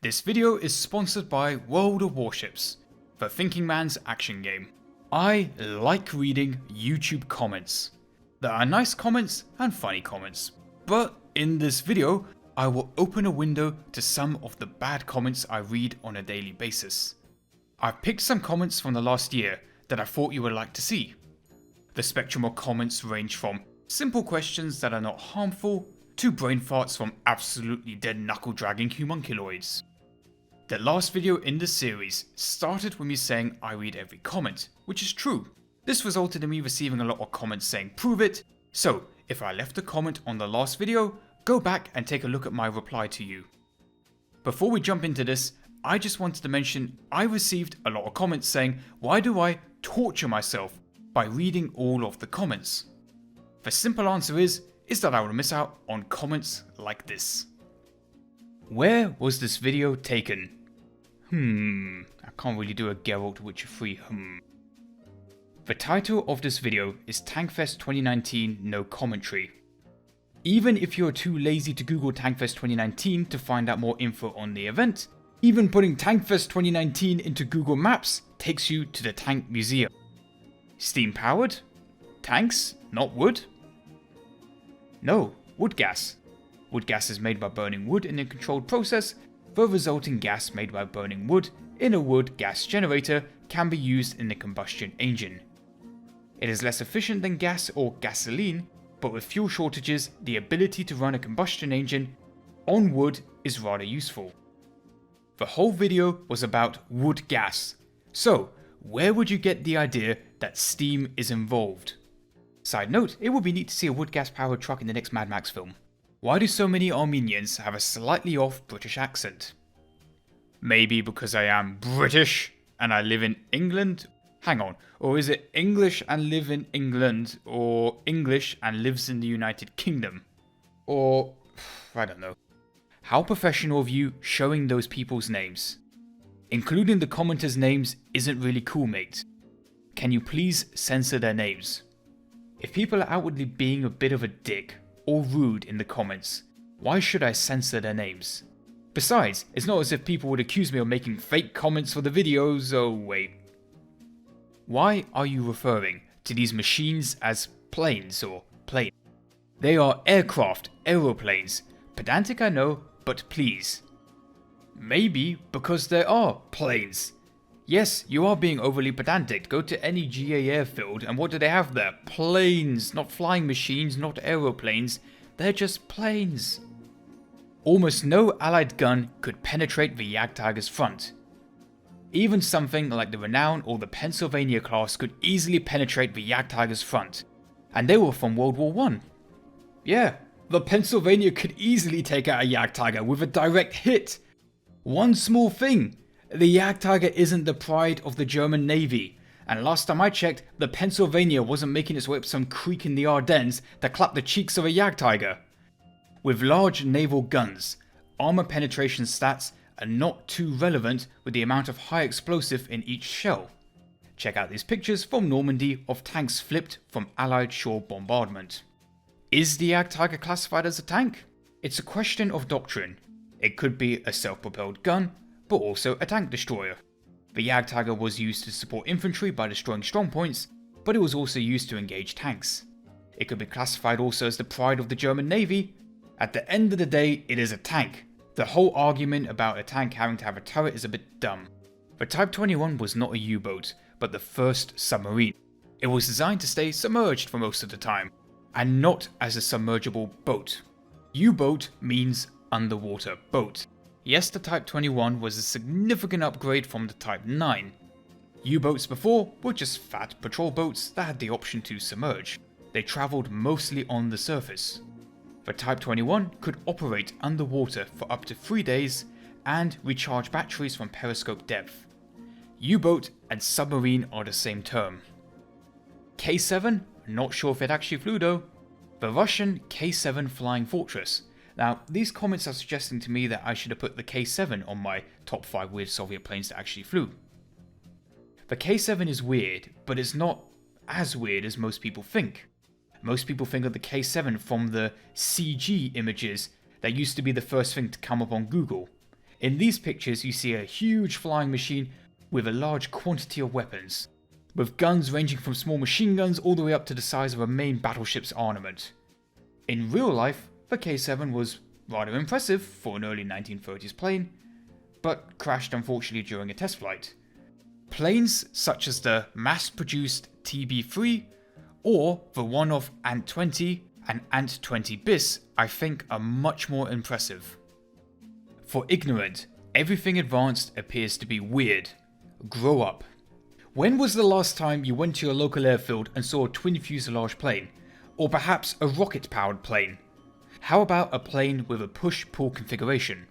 This video is sponsored by World of Warships, the thinking man's action game. I like reading YouTube comments. There are nice comments and funny comments, but in this video, I will open a window to some of the bad comments I read on a daily basis. I've picked some comments from the last year that I thought you would like to see. The spectrum of comments range from simple questions that are not harmful to brain farts from absolutely dead knuckle-dragging homunculoids. The last video in this series started with me saying I read every comment, which is true. This resulted in me receiving a lot of comments saying prove it, so if I left a comment on the last video, go back and take a look at my reply to you. Before we jump into this, I just wanted to mention I received a lot of comments saying why do I torture myself by reading all of the comments? The simple answer is that I would miss out on comments like this. Where was this video taken? I can't really do a Geralt Witcher 3 The title of this video is Tankfest 2019 No Commentary. Even if you're too lazy to Google Tankfest 2019 to find out more info on the event, even putting Tankfest 2019 into Google Maps takes you to the Tank Museum. Steam powered? Tanks, not wood? No, wood gas. Wood gas is made by burning wood in a controlled process. The resulting gas made by burning wood in a wood gas generator can be used in the combustion engine. It is less efficient than gas or gasoline, but with fuel shortages, the ability to run a combustion engine on wood is rather useful. The whole video was about wood gas. So, where would you get the idea that steam is involved? Side note, it would be neat to see a wood gas powered truck in the next Mad Max film. Why do so many Armenians have a slightly off British accent? Maybe because I am British and I live in England? Hang on, or is it English and live in England, or English and lives in the United Kingdom? Or, I don't know. How professional of you showing those people's names? Including the commenters' names isn't really cool, mate. Can you please censor their names? If people are outwardly being a bit of a dick or rude in the comments, why should I censor their names? Besides, it's not as if people would accuse me of making fake comments for the videos. Oh wait. Why are you referring to these machines as planes or planes? They are aircraft, aeroplanes. Pedantic I know, but please. Maybe because there are planes. Yes, you are being overly pedantic. Go to any GA airfield and what do they have there? Planes, not flying machines, not aeroplanes. They're just planes. Almost no allied gun could penetrate the Jagdtiger's front. Even something like the Renown or the Pennsylvania class could easily penetrate the Jagdtiger's front. And they were from World War I. Yeah, the Pennsylvania could easily take out a Jagdtiger with a direct hit. One small thing. The Jagdtiger isn't the pride of the German Navy, and last time I checked, the Pennsylvania wasn't making its way up some creek in the Ardennes to clap the cheeks of a Jagdtiger. With large naval guns, armor penetration stats are not too relevant with the amount of high explosive in each shell. Check out these pictures from Normandy of tanks flipped from Allied shore bombardment. Is the Jagdtiger classified as a tank? It's a question of doctrine. It could be a self-propelled gun, but also a tank destroyer. The Jagdtiger was used to support infantry by destroying strongpoints, but it was also used to engage tanks. It could be classified also as the pride of the German Navy. At the end of the day, it is a tank. The whole argument about a tank having to have a turret is a bit dumb. The Type 21 was not a U-boat, but the first submarine. It was designed to stay submerged for most of the time, and not as a submergible boat. U-boat means underwater boat. Yes, the Type 21 was a significant upgrade from the Type 9. U-boats before were just fat patrol boats that had the option to submerge. They travelled mostly on the surface. The Type 21 could operate underwater for up to 3 days and recharge batteries from periscope depth. U-boat and submarine are the same term. K7? Not sure if it actually flew though. The Russian K7 Flying Fortress. Now, these comments are suggesting to me that I should have put the K7 on my top 5 weird Soviet planes that actually flew. The K7 is weird, but it's not as weird as most people think. Most people think of the K7 from the CG images that used to be the first thing to come up on Google. In these pictures you see a huge flying machine with a large quantity of weapons, with guns ranging from small machine guns all the way up to the size of a main battleship's armament. In real life, the K-7 was rather impressive for an early 1930s plane, but crashed unfortunately during a test flight. Planes such as the mass-produced TB3 or the one-off Ant-20 and Ant-20 bis I think are much more impressive. For ignorant, everything advanced appears to be weird. Grow up. When was the last time you went to your local airfield and saw a twin fuselage plane? Or perhaps a rocket-powered plane? How about a plane with a push-pull configuration?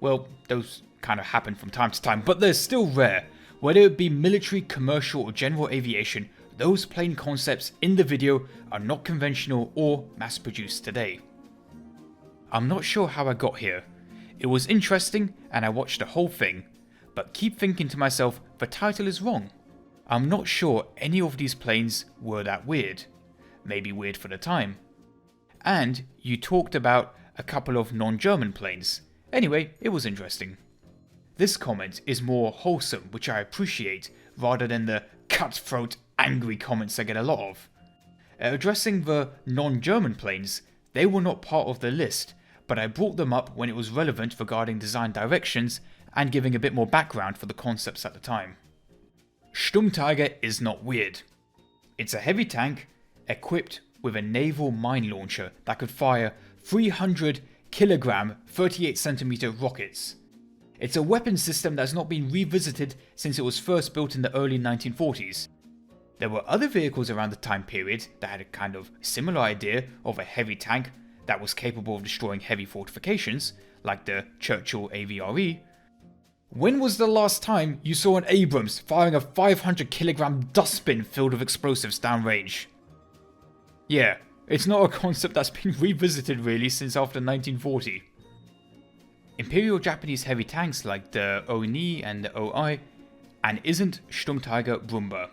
Well, those kind of happen from time to time, but they're still rare. Whether it be military, commercial or general aviation, those plane concepts in the video are not conventional or mass-produced today. I'm not sure how I got here. It was interesting and I watched the whole thing, but keep thinking to myself, the title is wrong. I'm not sure any of these planes were that weird. Maybe weird for the time. And you talked about a couple of non-German planes. Anyway, it was interesting. This comment is more wholesome, which I appreciate, rather than the cutthroat, angry comments I get a lot of. Addressing the non-German planes, they were not part of the list, but I brought them up when it was relevant regarding design directions and giving a bit more background for the concepts at the time. Sturmtiger is not weird. It's a heavy tank equipped with a naval mine launcher that could fire 300 kilogram 38cm rockets. It's a weapon system that's not been revisited since it was first built in the early 1940s. There were other vehicles around the time period that had a kind of similar idea of a heavy tank that was capable of destroying heavy fortifications, like the Churchill AVRE. When was the last time you saw an Abrams firing a 500 kilogram dustbin filled with explosives downrange? Yeah, it's not a concept that's been revisited really since after 1940. Imperial Japanese heavy tanks like the ONI and the OI, and isn't Sturmtiger Brumba.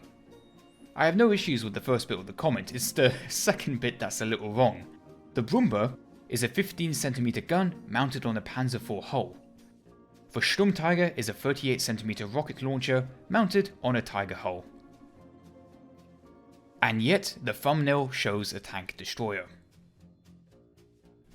I have no issues with the first bit of the comment, it's the second bit that's a little wrong. The Brumba is a 15cm gun mounted on a Panzer IV hull. The Sturmtiger is a 38cm rocket launcher mounted on a Tiger hull. And yet the thumbnail shows a tank destroyer.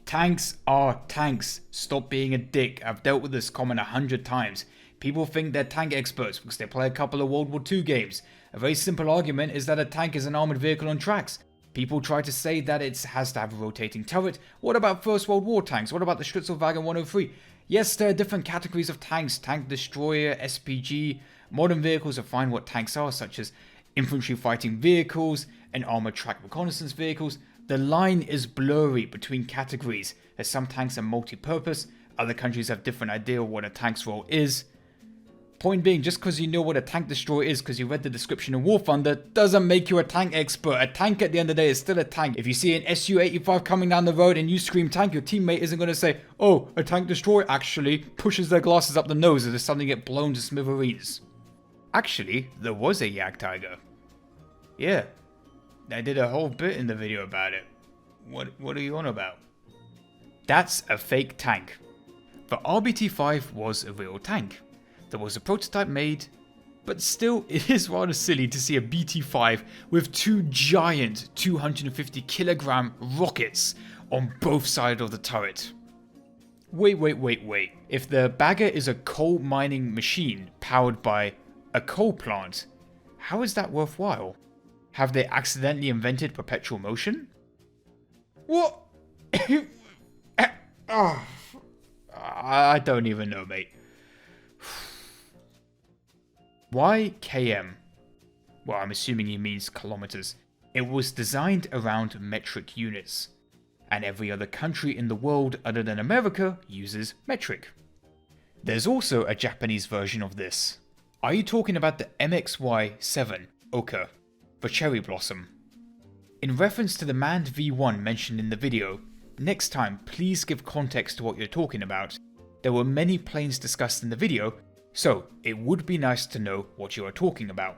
Tanks are tanks. Stop being a dick. I've dealt with this comment 100 times. People think they're tank experts because they play a couple of World War II games. A very simple argument is that a tank is an armoured vehicle on tracks. People try to say that it has to have a rotating turret. What about First World War tanks? What about the Streltswagen 103? Yes, there are different categories of tanks. Tank destroyer, SPG. Modern vehicles define what tanks are, such as infantry fighting vehicles and armoured track reconnaissance vehicles. The line is blurry between categories, as some tanks are multi-purpose, other countries have different idea of what a tank's role is. Point being, just because you know what a tank destroyer is because you read the description in War Thunder, doesn't make you a tank expert. A tank at the end of the day is still a tank. If you see an Su-85 coming down the road and you scream tank, your teammate isn't going to say, oh, a tank destroyer actually pushes their glasses up the nose as if something get blown to smithereens. Actually, there was a Jagdtiger. Yeah. I did a whole bit in the video about it. What are you on about? That's a fake tank. The RBT-5 was a real tank. There was a prototype made, but still it is rather silly to see a BT-5 with two giant 250 kilogram rockets on both sides of the turret. Wait. If the Bagger is a coal mining machine powered by a coal plant, how is that worthwhile? Have they accidentally invented perpetual motion? What? I don't even know, mate. Why km? Well, I'm assuming he means kilometers. It was designed around metric units, and every other country in the world other than America uses metric. There's also a Japanese version of this. Are you talking about the MXY-7 Oka? For Cherry Blossom. In reference to the manned V1 mentioned in the video, next time please give context to what you're talking about. There were many planes discussed in the video, so it would be nice to know what you are talking about.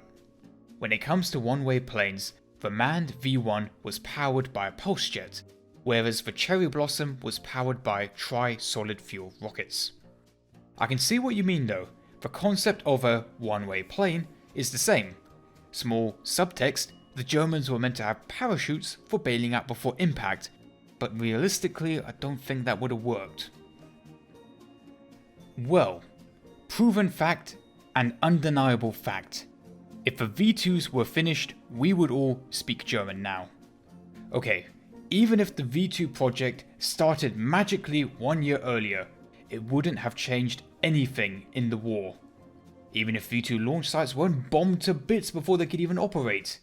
When it comes to one-way planes, the manned V1 was powered by a pulse jet, whereas the Cherry Blossom was powered by tri-solid fuel rockets. I can see what you mean though. The concept of a one-way plane is the same. Small subtext, the Germans were meant to have parachutes for bailing out before impact, but realistically I don't think that would have worked. Well, proven fact and undeniable fact. If the V2s were finished, we would all speak German now. Okay, even if the V2 project started magically 1 year earlier, it wouldn't have changed anything in the war. Even if V2 launch sites weren't bombed to bits before they could even operate.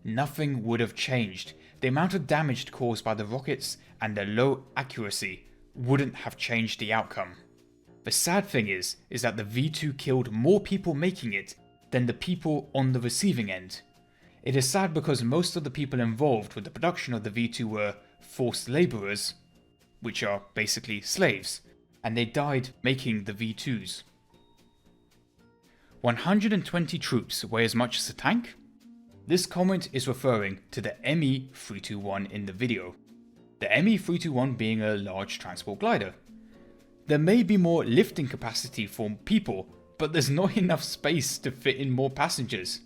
Nothing would have changed. The amount of damage caused by the rockets and their low accuracy wouldn't have changed the outcome. The sad thing is that the V2 killed more people making it than the people on the receiving end. It is sad because most of the people involved with the production of the V2 were forced labourers, which are basically slaves, and they died making the V2s. 120 troops weigh as much as a tank? This comment is referring to the Me-321 in the video. The Me-321 being a large transport glider. There may be more lifting capacity for people, but there's not enough space to fit in more passengers.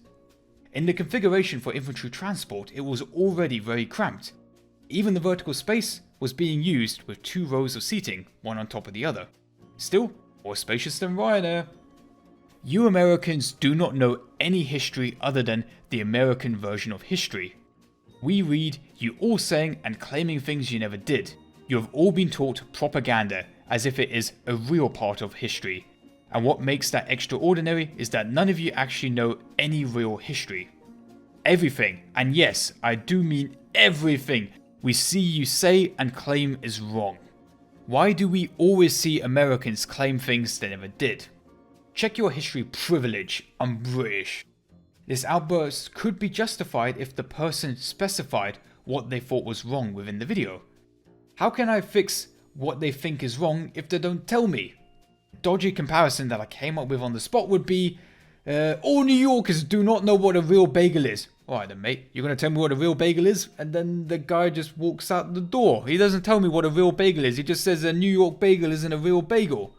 In the configuration for infantry transport, it was already very cramped. Even the vertical space was being used with 2 rows of seating, one on top of the other. Still, more spacious than Ryanair. You Americans do not know any history other than the American version of history. We read you all saying and claiming things you never did. You have all been taught propaganda as if it is a real part of history. And what makes that extraordinary is that none of you actually know any real history. Everything, and yes, I do mean everything, we see you say and claim is wrong. Why do we always see Americans claim things they never did? Check your history privilege, I'm British. This outburst could be justified if the person specified what they thought was wrong within the video. How can I fix what they think is wrong if they don't tell me? Dodgy comparison that I came up with on the spot would be, all New Yorkers do not know what a real bagel is. Alright then mate, you're going to tell me what a real bagel is? And then the guy just walks out the door. He doesn't tell me what a real bagel is, he just says a New York bagel isn't a real bagel.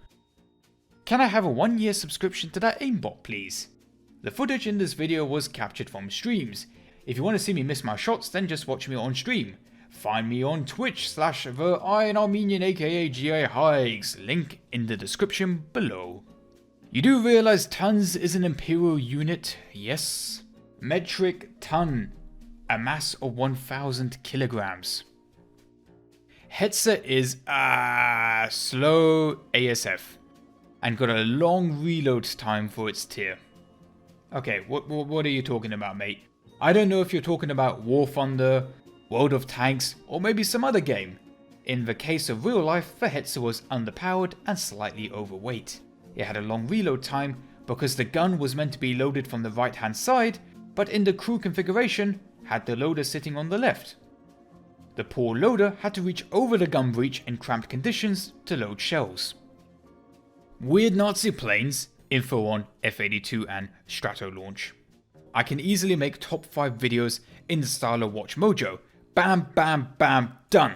Can I have a 1-year subscription to that aimbot please? The footage in this video was captured from streams. If you want to see me miss my shots, then just watch me on stream. Find me on Twitch / the Iron Armenian aka GI Hikes, link in the description below. You do realise tons is an imperial unit, yes? Metric ton, a mass of 1000 kilograms. Hetzer is slow ASF, and got a long reload time for its tier. Okay, what are you talking about mate? I don't know if you're talking about War Thunder, World of Tanks, or maybe some other game. In the case of real life, the Hetzer was underpowered and slightly overweight. It had a long reload time because the gun was meant to be loaded from the right hand side, but in the crew configuration had the loader sitting on the left. The poor loader had to reach over the gun breech in cramped conditions to load shells. Weird Nazi planes, info on F-82 and Strato launch. I can easily make top 5 videos in the style of Watch Mojo. Bam, bam, bam, done.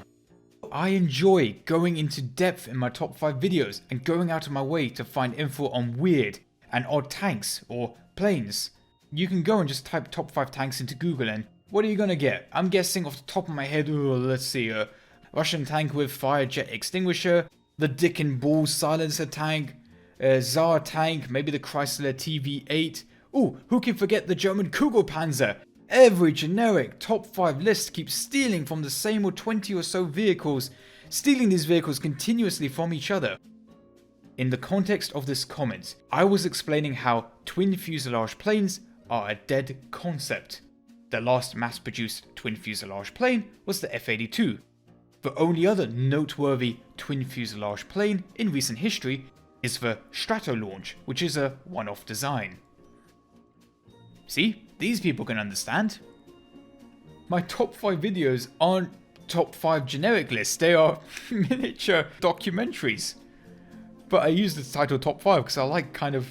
I enjoy going into depth in my top 5 videos and going out of my way to find info on weird and odd tanks or planes. You can go and just type top 5 tanks into Google and what are you gonna get? I'm guessing off the top of my head, let's see, Russian tank with fire jet extinguisher, the Dick and Balls silencer tank, Tsar tank, maybe the Chrysler TV8. Ooh, who can forget the German Kugelpanzer? Every generic top 5 list keeps stealing from the same or 20 or so vehicles, stealing these vehicles continuously from each other. In the context of this comment, I was explaining how twin fuselage planes are a dead concept. The last mass-produced twin fuselage plane was the F-82. The only other noteworthy twin fuselage plane in recent history is the Strato launch, which is a one-off design. See, these people can understand. My top 5 videos aren't top 5 generic lists, they are miniature documentaries. But I use the title top 5 because I like kind of,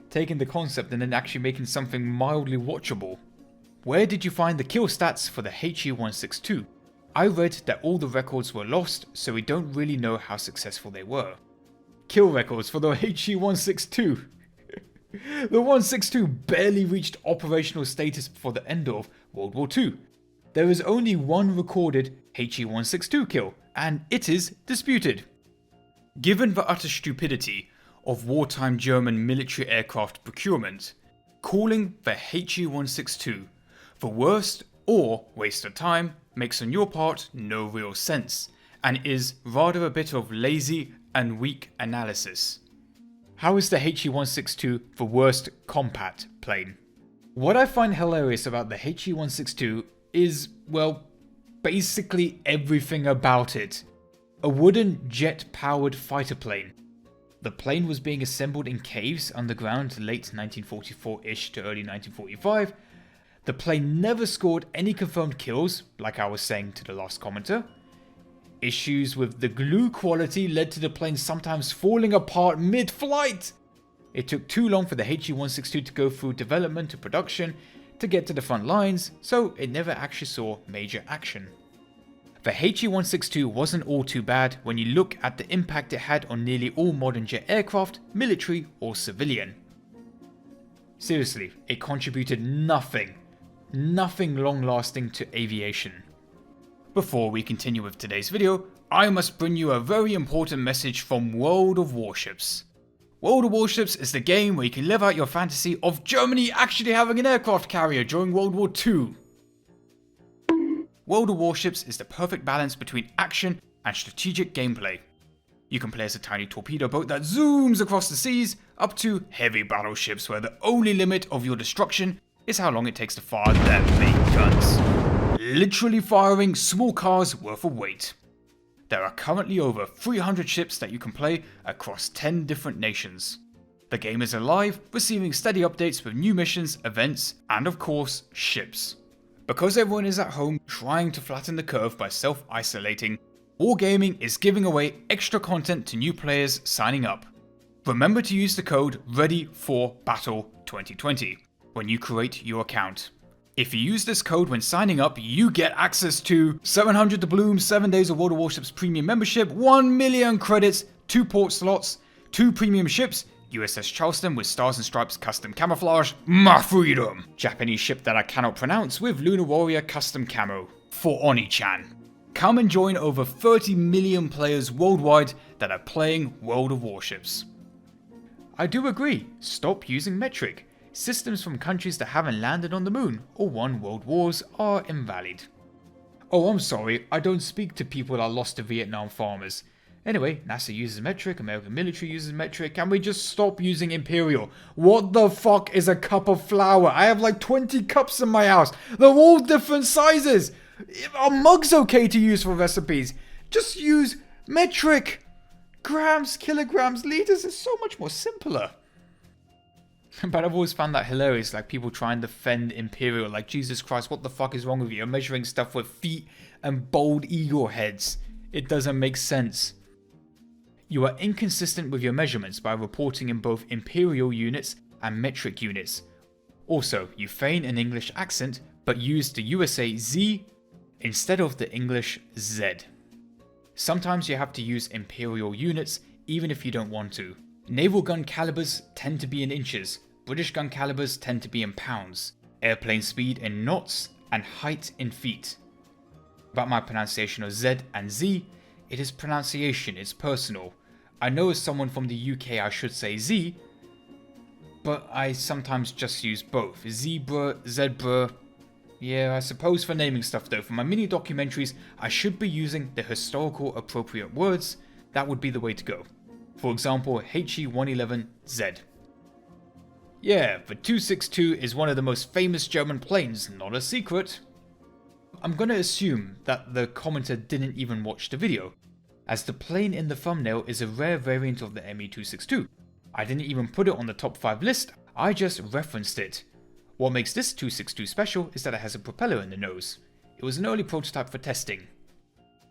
taking the concept and then actually making something mildly watchable. Where did you find the kill stats for the HE-162? I read that all the records were lost, so we don't really know how successful they were. kill records for the HE-162. The 162 barely reached operational status before the end of World War II. There is only one recorded HE-162 kill, and it is disputed. Given the utter stupidity of wartime German military aircraft procurement, calling the HE-162 the worst or waste of time makes on your part no real sense, and is rather a bit of lazy and weak analysis. How is the HE-162 the worst combat plane? What I find hilarious about the HE-162 is, well, basically everything about it. A wooden jet-powered fighter plane. The plane was being assembled in caves underground late 1944-ish to early 1945. The plane never scored any confirmed kills, like I was saying to the last commenter. Issues with the glue quality led to the plane sometimes falling apart mid-flight. It took too long for the HE-162 to go through development to production to get to the front lines, so it never actually saw major action. The HE-162 wasn't all too bad when you look at the impact it had on nearly all modern jet aircraft, military or civilian. Seriously, it contributed nothing long-lasting to aviation. Before we continue with today's video, I must bring you a very important message from World of Warships. World of Warships is the game where you can live out your fantasy of Germany actually having an aircraft carrier during World War II. World of Warships is the perfect balance between action and strategic gameplay. You can play as a tiny torpedo boat that zooms across the seas, up to heavy battleships where the only limit of your destruction is how long it takes to fire their main guns. Literally firing small cars worth of weight. There are currently over 300 ships that you can play across 10 different nations. The game is alive, receiving steady updates with new missions, events, and of course, ships. Because everyone is at home trying to flatten the curve by self-isolating, Wargaming is giving away extra content to new players signing up. Remember to use the code READY4BATTLE2020 when you create your account. If you use this code when signing up, you get access to 700 doubloons, 7 days of World of Warships premium membership, 1 million credits, 2 port slots, 2 premium ships, USS Charleston with Stars and Stripes custom camouflage, my freedom! Japanese ship that I cannot pronounce with Lunar Warrior custom camo, for Oni-chan. Come and join over 30 million players worldwide that are playing World of Warships. I do agree, stop using metric. Systems from countries that haven't landed on the moon or won world wars are invalid. Oh, I'm sorry, I don't speak to people that lost to Vietnam farmers. Anyway, NASA uses metric, American military uses metric, and we just stop using imperial. What the fuck is a cup of flour? I have like 20 cups in my house. They're all different sizes. Are mugs okay to use for recipes? Just use metric. Grams, kilograms, liters is so much more simpler. But I've always found that hilarious, like people try and defend imperial, like Jesus Christ, what the fuck is wrong with you? You're measuring stuff with feet and bald eagle heads. It doesn't make sense. You are inconsistent with your measurements by reporting in both imperial units and metric units. Also, you feign an English accent, but use the USA Z instead of the English Z. Sometimes you have to use imperial units, even if you don't want to. Naval gun calibers tend to be in inches, British gun calibers tend to be in pounds, airplane speed in knots, and height in feet. About my pronunciation of Z and Z, it is pronunciation, it's personal. I know as someone from the UK I should say Z, but I sometimes just use both. Zebra, zebra. Yeah, I suppose for naming stuff though, for my mini documentaries I should be using the historical appropriate words. That would be the way to go. For example, HE-111Z. Yeah, the 262 is one of the most famous German planes, not a secret. I'm gonna assume that the commenter didn't even watch the video, as the plane in the thumbnail is a rare variant of the Me-262. I didn't even put it on the top 5 list, I just referenced it. What makes this 262 special is that it has a propeller in the nose. It was an early prototype for testing.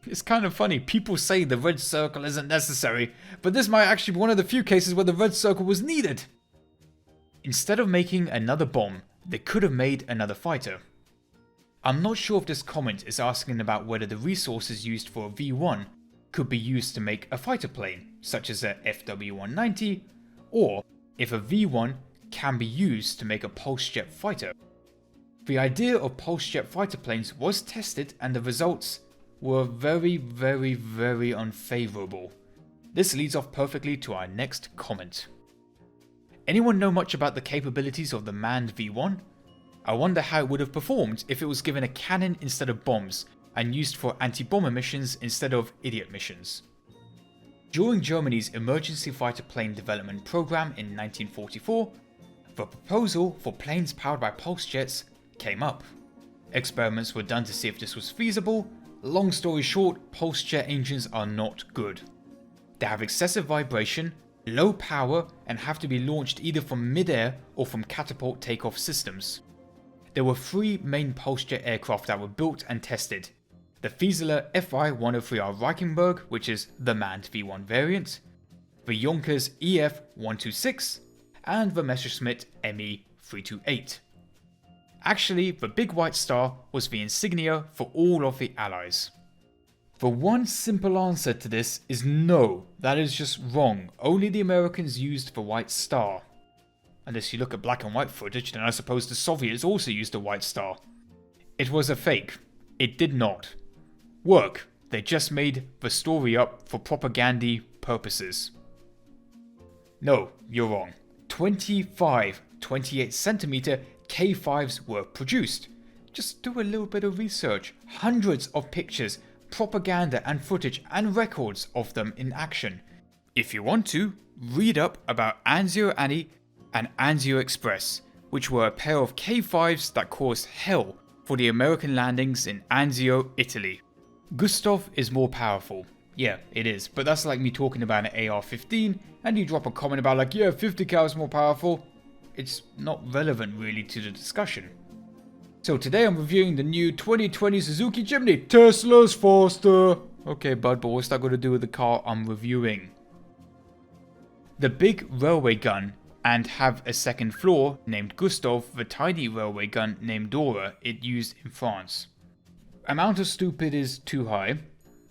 It's kind of funny, people say the red circle isn't necessary, but this might actually be one of the few cases where the red circle was needed. Instead of making another bomb, they could have made another fighter. I'm not sure if this comment is asking about whether the resources used for V1 could be used to make a fighter plane, such as a FW-190, or if a V1 can be used to make a pulse jet fighter. The idea of pulse jet fighter planes was tested and the results were very unfavourable. This leads off perfectly to our next comment. Anyone know much about the capabilities of the manned V1? I wonder how it would have performed if it was given a cannon instead of bombs and used for anti-bomber missions instead of idiot missions. During Germany's emergency fighter plane development program in 1944, the proposal for planes powered by pulse jets came up. Experiments were done to see if this was feasible. Long story short, pulse jet engines are not good. They have excessive vibration, low power, and have to be launched either from mid-air or from catapult takeoff systems. There were 3 main pulse jet aircraft that were built and tested. The Fieseler Fi-103R Reichenberg, which is the manned V1 variant, the Yonkers EF-126, and the Messerschmitt Me-328. Actually, the big white star was the insignia for all of the Allies. The one simple answer to this is no, that is just wrong. Only the Americans used the white star. Unless you look at black and white footage, then I suppose the Soviets also used the white star. It was a fake. It did not work. They just made the story up for propaganda purposes. No, you're wrong. 25 28cm K5s were produced. Just do a little bit of research. Hundreds of pictures, propaganda and footage and records of them in action. If you want to, read up about Anzio Annie and Anzio Express, which were a pair of K5s that caused hell for the American landings in Anzio, Italy. Gustav is more powerful. Yeah, it is, but that's like me talking about an AR-15 and you drop a comment about like, yeah, 50 cal is more powerful. It's not relevant really to the discussion. So today I'm reviewing the new 2020 Suzuki Jimny. Tesla's faster. Okay bud, but what's that got to do with the car I'm reviewing? The big railway gun and have a second floor named Gustav, the tiny railway gun named Dora it used in France. Amount of stupid is too high.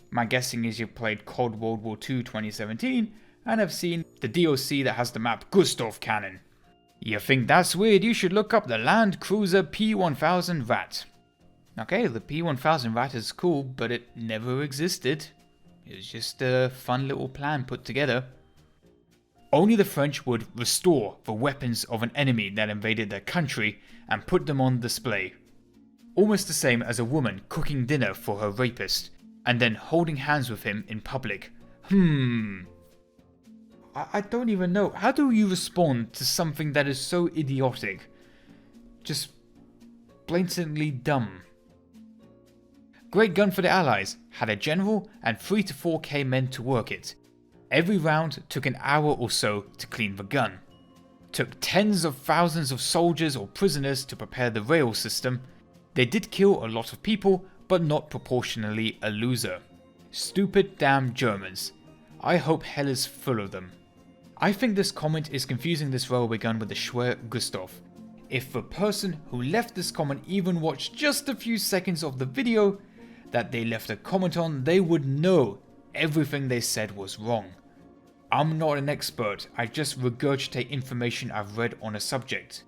My guessing is you've played COD World War II 2017 and have seen the DOC that has the map Gustav Cannon. You think that's weird? You should look up the Land Cruiser P1000 Rat. Okay, the P1000 Rat is cool, but it never existed. It was just a fun little plan put together. Only the French would restore the weapons of an enemy that invaded their country and put them on display. Almost the same as a woman cooking dinner for her rapist and then holding hands with him in public. I don't even know. How do you respond to something that is so idiotic? Just blatantly dumb. Great gun for the Allies. Had a general and 3 to 4k men to work it. Every round took an hour or so to clean the gun. Took tens of thousands of soldiers or prisoners to prepare the rail system. They did kill a lot of people, but not proportionally a loser. Stupid damn Germans. I hope hell is full of them. I think this comment is confusing this railway gun with the Schwer Gustav. If the person who left this comment even watched just a few seconds of the video that they left a comment on, they would know everything they said was wrong. I'm not an expert, I just regurgitate information I've read on a subject.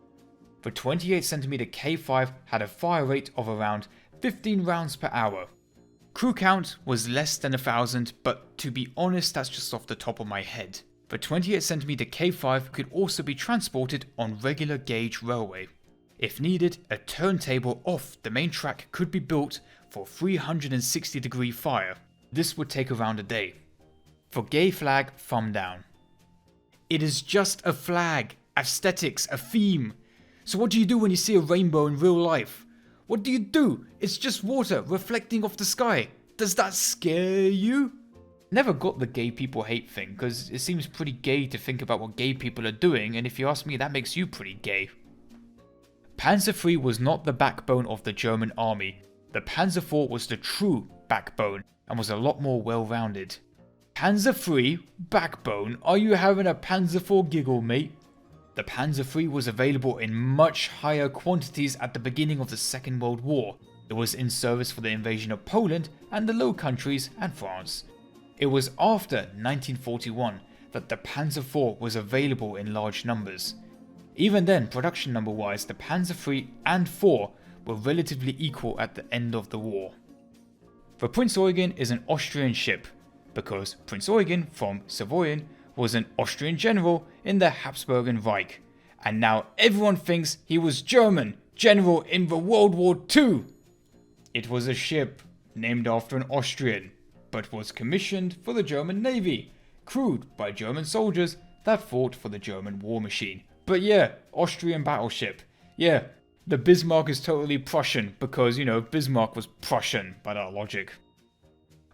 The 28cm K5 had a fire rate of around 15 rounds per hour. Crew count was less than 1,000, but to be honest that's just off the top of my head. The 28cm K5 could also be transported on regular gauge railway. If needed, a turntable off the main track could be built for 360-degree fire. This would take around a day. For gay flag, thumb down. It is just a flag, aesthetics, a theme. So what do you do when you see a rainbow in real life? What do you do? It's just water reflecting off the sky. Does that scare you? Never got the gay people hate thing, because it seems pretty gay to think about what gay people are doing, and if you ask me, that makes you pretty gay. Panzer III was not the backbone of the German army. The Panzer IV was the true backbone, and was a lot more well-rounded. Panzer III? Backbone? Are you having a Panzer IV giggle, mate? The Panzer III was available in much higher quantities at the beginning of the Second World War. It was in service for the invasion of Poland and the Low Countries and France. It was after 1941 that the Panzer IV was available in large numbers. Even then, production number wise, the Panzer III and IV were relatively equal at the end of the war. The Prinz Eugen is an Austrian ship, because Prince Eugen from Savoyen was an Austrian general in the Habsburgen Reich, and now everyone thinks he was German general in the World War II. It was a ship named after an Austrian, but was commissioned for the German Navy, crewed by German soldiers that fought for the German war machine. But yeah, Austrian battleship. Yeah, the Bismarck is totally Prussian because, Bismarck was Prussian by that logic.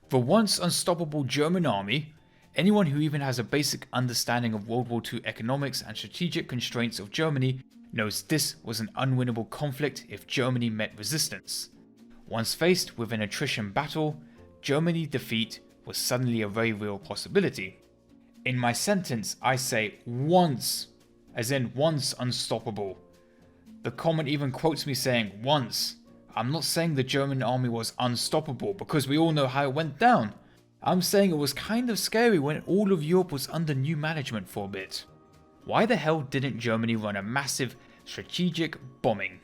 The once unstoppable German army, anyone who even has a basic understanding of World War II economics and strategic constraints of Germany knows this was an unwinnable conflict if Germany met resistance. Once faced with an attrition battle, Germany's defeat was suddenly a very real possibility. In my sentence, I say once, as in once unstoppable. The comment even quotes me saying once. I'm not saying the German army was unstoppable because we all know how it went down. I'm saying it was kind of scary when all of Europe was under new management for a bit. Why the hell didn't Germany run a massive strategic bombing?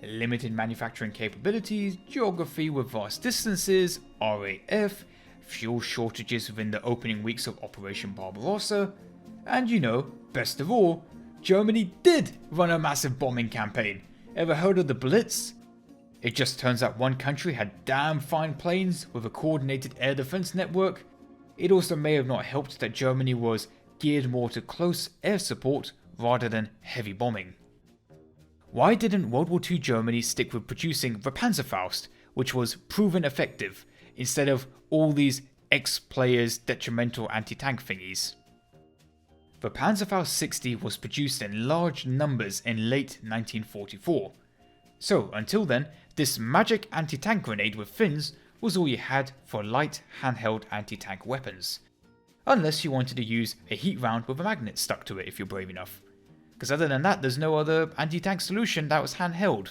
Limited manufacturing capabilities, geography with vast distances, RAF, fuel shortages within the opening weeks of Operation Barbarossa, and best of all, Germany did run a massive bombing campaign. Ever heard of the Blitz? It just turns out one country had damn fine planes with a coordinated air defense network. It also may have not helped that Germany was geared more to close air support rather than heavy bombing. Why didn't World War II Germany stick with producing the Panzerfaust, which was proven effective, instead of all these ex-players detrimental anti-tank thingies? The Panzerfaust 60 was produced in large numbers in late 1944. So until then, this magic anti-tank grenade with fins was all you had for light handheld anti-tank weapons. Unless you wanted to use a heat round with a magnet stuck to it if you're brave enough. Because other than that, there's no other anti-tank solution that was handheld.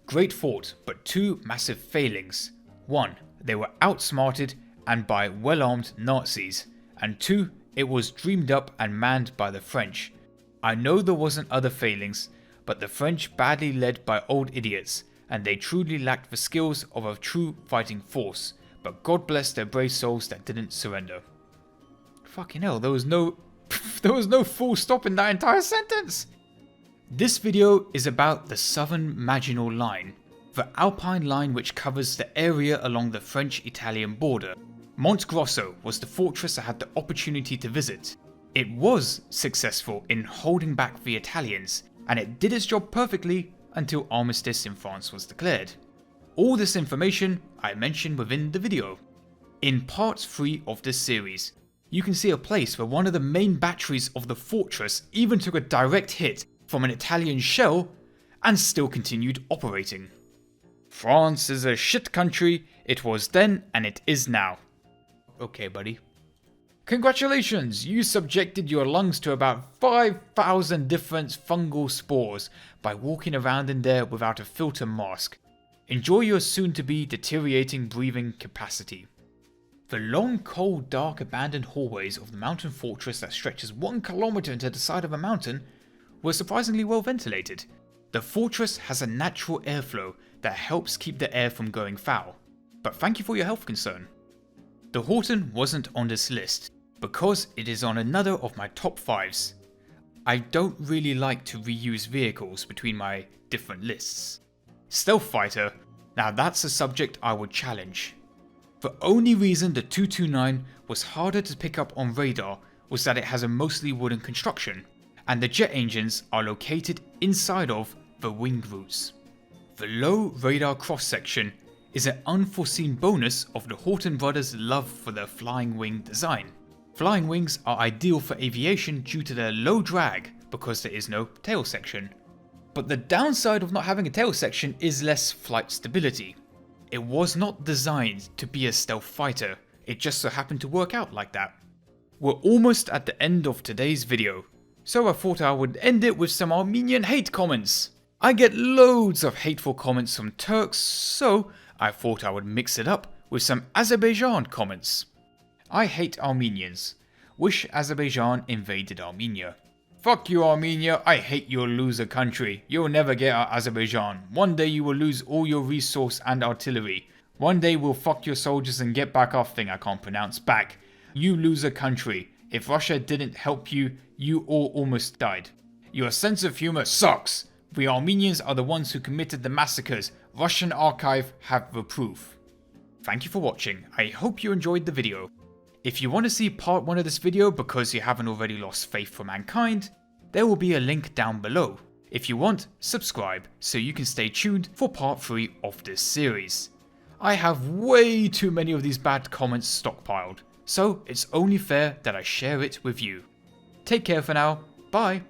Great fort, but two massive failings. 1. They were outsmarted and by well-armed Nazis. And 2. It was dreamed up and manned by the French. I know there wasn't other failings, but the French badly led by old idiots, and they truly lacked the skills of a true fighting force, but God bless their brave souls that didn't surrender. Fucking hell, there was no full stop in that entire sentence! This video is about the Southern Maginot Line, the Alpine line which covers the area along the French-Italian border. Monte Grosso was the fortress I had the opportunity to visit. It was successful in holding back the Italians, and it did its job perfectly until armistice in France was declared. All this information I mentioned within the video. In part 3 of this series, you can see a place where one of the main batteries of the fortress even took a direct hit from an Italian shell and still continued operating. France is a shit country, it was then and it is now. Okay, buddy. Congratulations, you subjected your lungs to about 5,000 different fungal spores by walking around in there without a filter mask. Enjoy your soon-to-be deteriorating breathing capacity. The long, cold, dark, abandoned hallways of the mountain fortress that stretches 1 kilometer into the side of a mountain were surprisingly well ventilated. The fortress has a natural airflow that helps keep the air from going foul. But thank you for your health concern. The Horten wasn't on this list, because it is on another of my top 5s. I don't really like to reuse vehicles between my different lists. Stealth Fighter, now that's a subject I would challenge. The only reason the 229 was harder to pick up on radar was that it has a mostly wooden construction, and the jet engines are located inside of the wing roots. The low radar cross-section is an unforeseen bonus of the Horten brothers' love for their flying wing design. Flying wings are ideal for aviation due to their low drag because there is no tail section. But the downside of not having a tail section is less flight stability. It was not designed to be a stealth fighter, it just so happened to work out like that. We're almost at the end of today's video, so I thought I would end it with some Armenian hate comments. I get loads of hateful comments from Turks, so I thought I would mix it up with some Azerbaijan comments. I hate Armenians. Wish Azerbaijan invaded Armenia. Fuck you, Armenia, I hate your loser country. You'll never get our Azerbaijan. One day you will lose all your resource and artillery. One day we'll fuck your soldiers and get back our thing I can't pronounce back. You loser country. If Russia didn't help you, you all almost died. Your sense of humor sucks. We Armenians are the ones who committed the massacres. Russian archive have the proof. Thank you for watching. I hope you enjoyed the video. If you want to see part 1 of this video because you haven't already lost faith for mankind, there will be a link down below. If you want, subscribe so you can stay tuned for part 3 of this series. I have way too many of these bad comments stockpiled, so it's only fair that I share it with you. Take care for now, bye.